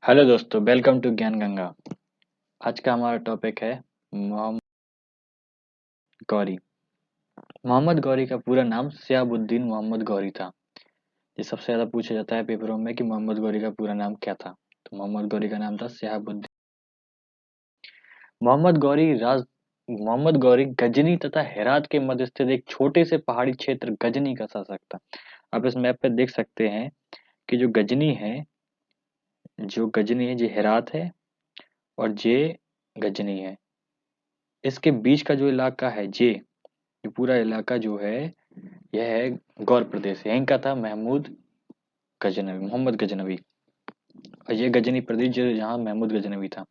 Hello दोस्तों, welcome to ज्ञान गंगा। आज का हमारा टॉपिक है मोहम्मद गौरी। मोहम्मद गौरी का पूरा नाम शिहाबुद्दीन मोहम्मद गौरी था। ये सबसे ज्यादा पूछा जाता है पेपरों में कि मोहम्मद गौरी का पूरा नाम क्या था। तो मोहम्मद गौरी का नाम था शिहाबुद्दीन। मोहम्मद गौरी राज मोहम्मद गौरी गजनी तथा हेरात के मध्य स्थित एक छोटे से पहाड़ी क्षेत्र गजनी का शासक था। आप इस मैप पे देख सकते हैं कि जो गजनी है, ये हेरात है और ये गजनी है। इसके बीच का जो इलाका है, ये पूरा इलाका जो है, यह है गौर प्रदेश। यहीं का था मोहम्मद गजनवी। और ये गजनी प्रदेश जो जहाँ महमूद गजनवी था,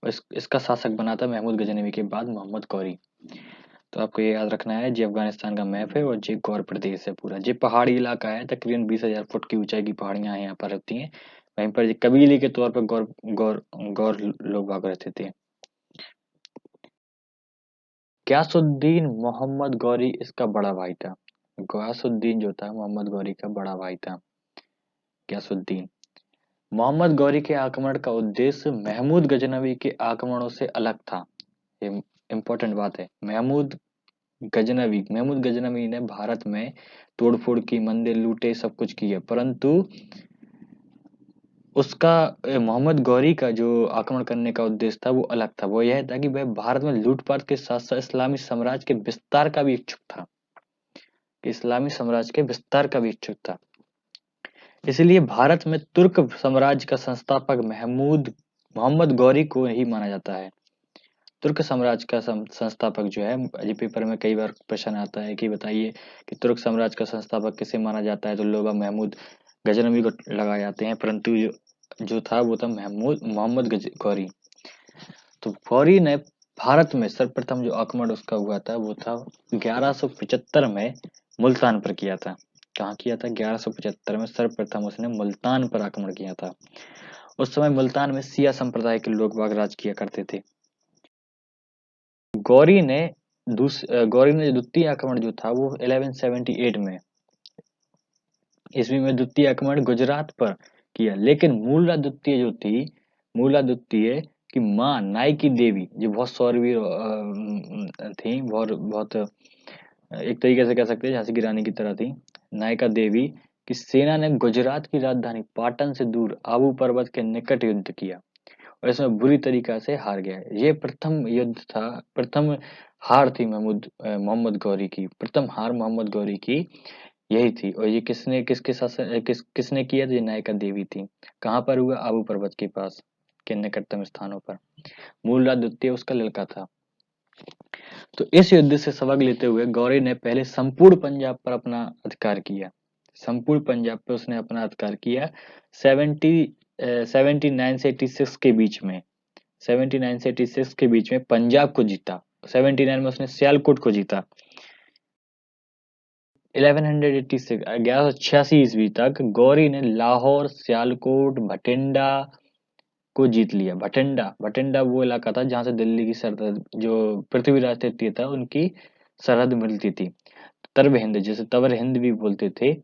और इसका शासक बना था महमूद गजनवी के बाद मोहम्मद गौरी। तो आपको ये याद रखना है, ये अफगानिस्तान का मैप है और ये गौर प्रदेश है पूरा। ये पहाड़ी इलाका है, तकरीबन 20,000 फुट की ऊंचाई की पहाड़ियां यहाँ पर रहती हैं। वहीं पर ये कबीले के तौर पर गौर गौर गौर लोग बाग रहते थे। गयासुद्दीन मोहम्मद गौरी इसका बड़ा भाई था। गयासुद्दीन जो था मोहम्मद गौरी का बड़ा भाई था, गयासुद्दीन। मोहम्मद गौरी के आक्रमण का उद्देश्य महमूद गजनवी के आक्रमणों से अलग था। ये इम्पोर्टेंट बात है। महमूद गजनवी ने भारत में तोड़फोड़ की, मंदिर लूटे, सब कुछ किया, परंतु उसका मोहम्मद गौरी का जो आक्रमण करने का उद्देश्य था वो अलग था। वो यह था कि वह भारत में लूटपाट के साथ साथ इस्लामी साम्राज्य के विस्तार का भी इच्छुक था, कि इस्लामी साम्राज्य के विस्तार का भी इच्छुक था। इसलिए भारत में तुर्क साम्राज्य का संस्थापक महमूद मोहम्मद गौरी को ही माना जाता है। तुर्क साम्राज्य का संस्थापक जो है, ये पेपर में कई बार प्रश्न आता है कि बताइए कि तुर्क साम्राज्य का संस्थापक किसे माना जाता है, तो लोग अब महमूद गजनवी को लगाए जाते हैं, परंतु जो था वो था महमूद मोहम्मद गौरी। तो गौरी ने भारत में सर्वप्रथम जो आक्रमण उसका हुआ था वो था 1175 में मुल्तान पर किया था। कहाँ किया था? 1175 में सर्वप्रथम उसने मुल्तान पर आक्रमण किया था। उस समय मुल्तान में सिया संप्रदाय के लोग बाग राज किया करते थे। गौरी ने गौरी ने द्वितीय आक्रमण जो था वो 1178 में ईस्वी में द्वितीय आक्रमण गुजरात पर किया। लेकिन मूला द्वितीय की माँ नाई की देवी, जो बहुत शौरवीर थी, बहुत बहुत एक तरीके से कह सकते हैं झांसी की रानी की तरह थी। नायिका देवी की सेना ने गुजरात की राजधानी पाटन से दूर आबू पर्वत के निकट युद्ध किया और इसमें बुरी तरीका से हार गया। ये प्रथम युद्ध था, प्रथम हार थी मोहम्मद गौरी की। प्रथम हार मोहम्मद गौरी की यही थी। और ये किसने किया? तो ये नायिका देवी थी। कहाँ पर हुआ? आबू पर्वत के पास के निकटतम स्थानों पर। मूल द्वितीय उसका लड़का था। तो इस युद्ध से सबक लेते हुए गौरी ने पहले संपूर्ण पंजाब पर अपना अधिकार किया। संपूर्ण पंजाब पर उसने अपना अधिकार किया। 79 से 86 के बीच में 79 से 86 के बीच में पंजाब को जीता। 79 में उसने सियालकोट को जीता। 1186 ईस्वी तक गौरी ने लाहौर, सियालकोट, भटिंडा को जीत लिया। भटिंडा भटिंडा वो इलाका था जहां से दिल्ली की सरहद, जो पृथ्वीराज तृतीय था, उनकी सरहद मिलती थी। तर्ब हिंद, जिसे तवर हिंद भी बोलते थे,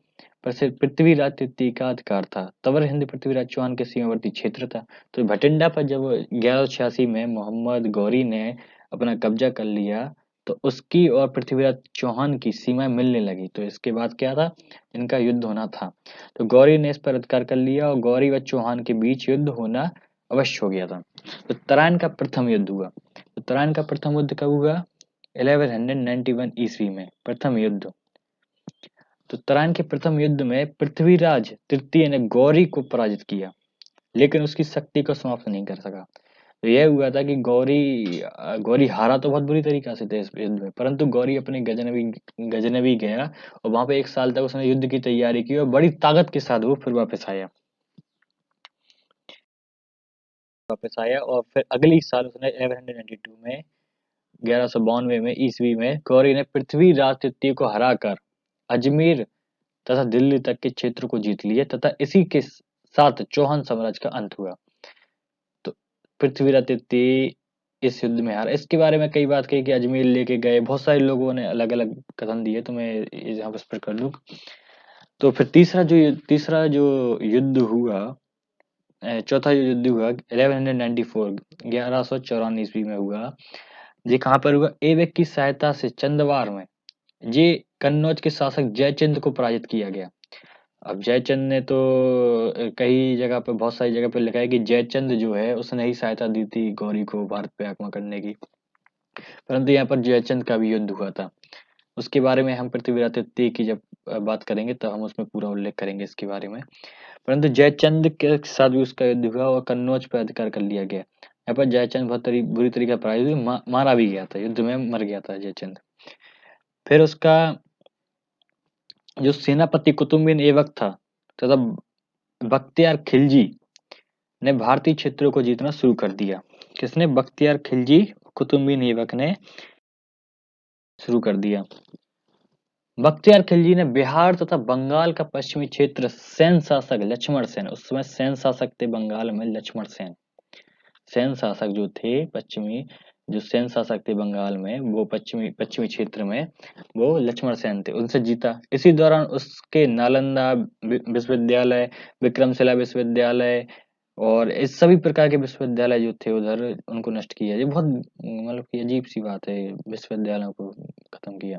पर सिर्फ पृथ्वीराज तृतीय का अधिकार था। तवर हिंद पृथ्वीराज चौहान के सीमावर्ती क्षेत्र था। तो भटिंडा पर जब 1186 में मोहम्मद गौरी ने अपना कब्जा कर लिया, तो उसकी और पृथ्वीराज चौहान की सीमाएं मिलने लगी। तो इसके बाद क्या था? इनका युद्ध होना था। तो गौरी ने इस पर अधिकार कर लिया और गौरी व चौहान के बीच युद्ध होना अवश्य हो गया था। तो तराइन का प्रथम युद्ध हुआ। तो तराइन का प्रथम युद्ध कब हुआ? 1191 ईस्वी में प्रथम युद्ध। तो तराइन के प्रथम युद्ध में पृथ्वीराज तृतीय ने गौरी को पराजित किया, लेकिन उसकी शक्ति को समाप्त नहीं कर सका। तो यह हुआ था कि गौरी हारा तो बहुत बुरी तरीका से थे इस युद्ध में, परंतु गौरी अपने गजनवी गया और वहां पे 1 साल तक उसने युद्ध की तैयारी की और बड़ी ताकत के साथ वो फिर वापस आया। और फिर अगली साल उसने 1192 में 1192 में ईस्वी में गौरी ने पृथ्वीराज तृतीय को हराकर अजमेर तथा दिल्ली तक के क्षेत्र को जीत लिया, तथा इसी के साथ चौहान साम्राज्य का अंत हुआ। तो पृथ्वीराज तृतीय इस युद्ध में हारा। इसके बारे में कई बात कही कि अजमेर लेके गए, बहुत सारे लोगों ने अलग अलग कथन दिए, तो मैं यहाँ पर स्पष्ट कर दूं। तो फिर तीसरा जो युद्ध हुआ चौथा जो युद्ध हुआ 1194 1194 में हुआ। ये कहाँ पर हुआ? ऐबक की सहायता से चंदवार में ये कन्नौज के शासक जयचंद को पराजित किया गया। अब जयचंद ने तो कई जगह पे, बहुत सारी जगह पे लिखा है कि जयचंद जो है उसने ही सहायता दी थी गौरी को भारत पे आक्रमण करने की, परंतु यहाँ पर जयचंद का भी युद्ध हुआ था। उसके बारे में हम पृथ्वीराज तृतीय की जब बात करेंगे तो हम उसमें पूरा उल्लेख करेंगे इसके बारे में। परंतु जयचंद के साथ भी उसका युद्ध हुआ और कन्नौज पर अधिकार कर लिया गया। यहाँ पर जयचंद बहुत बुरी तरीके से पराजित हुई, मारा भी गया था, युद्ध में मर गया था जयचंद। फिर उसका जो सेनापति कुतुबुद्दीन ऐबक था तथा बख्तियार खिलजी ने भारतीय क्षेत्रों को जीतना शुरू कर दिया। किसने? बख्तियार खिलजी, कुतुबुद्दीन ऐबक ने शुरू कर दिया। बख्तियार खिलजी ने बिहार तथा बंगाल का पश्चिमी क्षेत्र सैन्य शासक लक्ष्मण सेन, उस समय सैन्य शासक थे बंगाल में लक्ष्मण सेन, सैन्य शासक जो थे पश्चिमी, जो सैन्य शासक थे बंगाल में, वो पश्चिमी क्षेत्र में वो लक्ष्मण सेन थे, उनसे जीता। इसी दौरान उसके नालंदा विश्वविद्यालय, विक्रमशिला विश्वविद्यालय और इस सभी प्रकार के विश्वविद्यालय जो थे उधर उनको नष्ट किया। ये बहुत मतलब कि अजीब सी बात है, विश्वविद्यालयों को खत्म किया।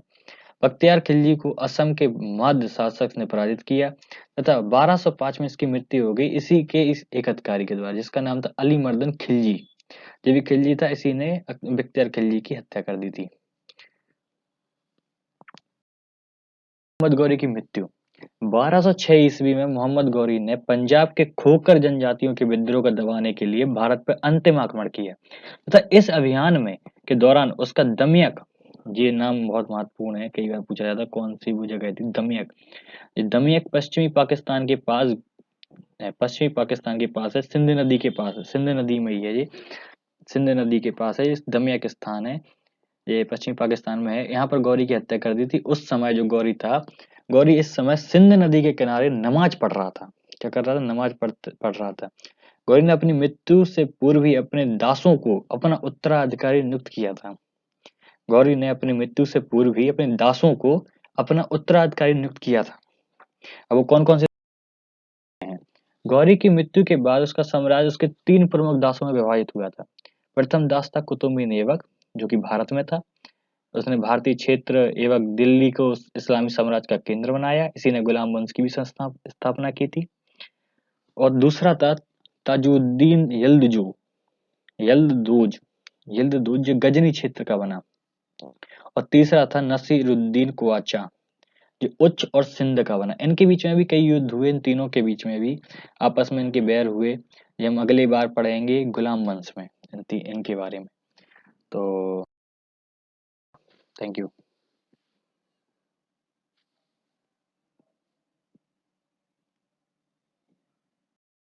बख्तियार खिलजी को असम के मध्य शासक ने पराजित किया तथा 1205 में इसकी मृत्यु हो गई इसी के इस एक अधिकारी के द्वारा, जिसका नाम था अली मर्दन खिलजी। जो भी खिलजी था इसी ने बख्तियार खिलजी की हत्या कर दी थी। मोहम्मद गौरी की मृत्यु 1206 ईस्वी में मोहम्मद गौरी ने पंजाब के खोकर जनजातियों के विद्रोह को दबाने के लिए भारत पर अंतिम आक्रमण किया तथा इस अभियान में के दौरान उसका दमियक, ये नाम बहुत महत्वपूर्ण है, कई बार पूछा जाता है कौन सी वो जगह थी दमियक। ये दमियक पश्चिमी पाकिस्तान के पास है, पश्चिमी पाकिस्तान के पास है, सिंध नदी के पास है, सिंध नदी में ही है ये, सिंध नदी के पास है, इस दमियक स्थान है, ये पश्चिमी पाकिस्तान में है। यहाँ पर गौरी की हत्या कर दी थी। उस समय जो गौरी था, गौरी इस समय सिंध नदी के किनारे नमाज पढ़ रहा था। क्या कर रहा था? नमाज पढ़ रहा था। गौरी ने अपनी मृत्यु से पूर्व ही अपने दासों को अपना उत्तराधिकारी नियुक्त किया था। गौरी ने अपनी मृत्यु से पूर्व ही अपने दासों को अपना उत्तराधिकारी नियुक्त किया था। अब वो कौन कौन से हैं? गौरी की मृत्यु के बाद उसका साम्राज्य उसके 3 प्रमुख दासों में विभाजित हुआ था। प्रथम दास था कुतुबुद्दीन ऐबक, जो कि भारत में था। उसने भारतीय क्षेत्र एवं दिल्ली को इस्लामी साम्राज्य का केंद्र बनाया। इसी ने गुलाम वंश की भी स्थापना की थी। और दूसरा था ताजुद्दीन यल्दूज यल्दूज जो गजनी क्षेत्र का बना। और तीसरा था नसीरुद्दीन कुआचा, जो उच्च और सिंध का बना। इनके बीच में भी कई युद्ध हुए, इन तीनों के बीच में भी आपस में इनके बैर हुए। ये हम अगली बार पढ़ेंगे गुलाम वंश में इनके बारे में। तो थैंक यू।